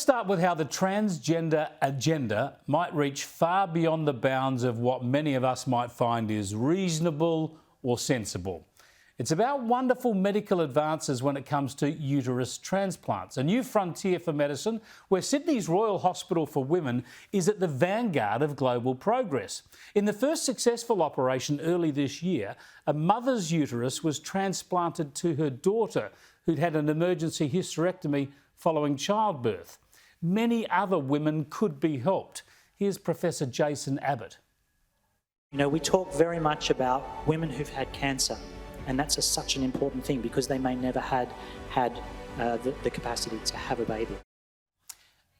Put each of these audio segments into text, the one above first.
Start with how the transgender agenda might reach far beyond the bounds of what many of us might find is reasonable or sensible. It's about wonderful medical advances when it comes to uterus transplants, a new frontier for medicine where Sydney's Royal Hospital for Women is at the vanguard of global progress. In the first successful operation early this year, a mother's uterus was transplanted to her daughter who'd had an emergency hysterectomy following childbirth. Many other women could be helped. Here's Professor Jason Abbott. You know, we talk very much about women who've had cancer, and that's such an important thing because they may never had the capacity to have a baby.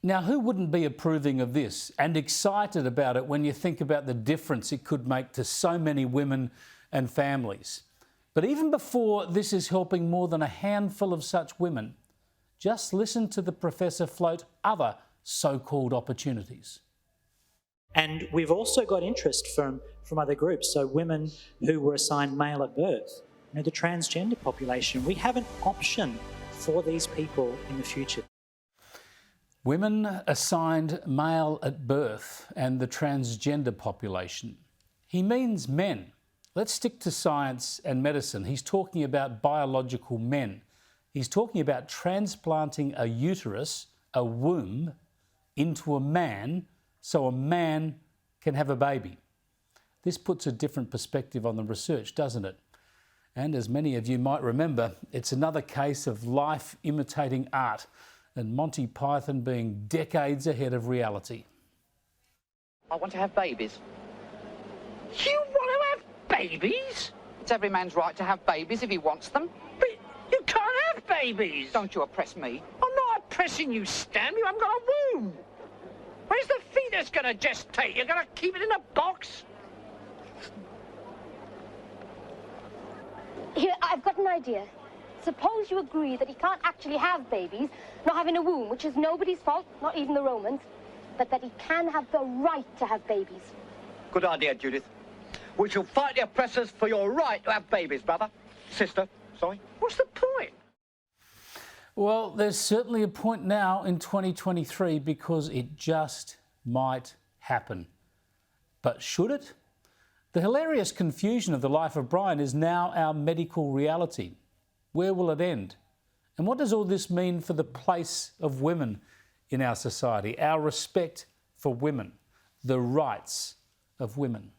Now, who wouldn't be approving of this and excited about it when you think about the difference it could make to so many women and families? But even before this is helping more than a handful of such women, just listen to the professor float other so-called opportunities. And we've also got interest from other groups, so women who were assigned male at birth. You know, the transgender population, we have an option for these people in the future. Women assigned male at birth and the transgender population. He means men. Let's stick to science and medicine. He's talking about biological men. He's talking about transplanting a uterus, a womb, into a man so a man can have a baby. This puts a different perspective on the research, doesn't it? And as many of you might remember, it's another case of life imitating art and Monty Python being decades ahead of reality. I want to have babies. You want to have babies? It's every man's right to have babies if he wants them. But you can't have babies. Don't you oppress me. I'm not oppressing you, Stan. You haven't got a womb. Where's the fetus going to gestate? You're going to keep it in a box? Here, I've got an idea. Suppose you agree that he can't actually have babies, not having a womb, which is nobody's fault, not even the Romans, but that he can have the right to have babies. Good idea, Judith. We shall fight the oppressors for your right to have babies, brother. Sister, sorry. What's the point? Well, there's certainly a point now in 2023 because it just might happen. But should it? The hilarious confusion of the life of Brian is now our medical reality. Where will it end? And what does all this mean for the place of women in our society, our respect for women, the rights of women?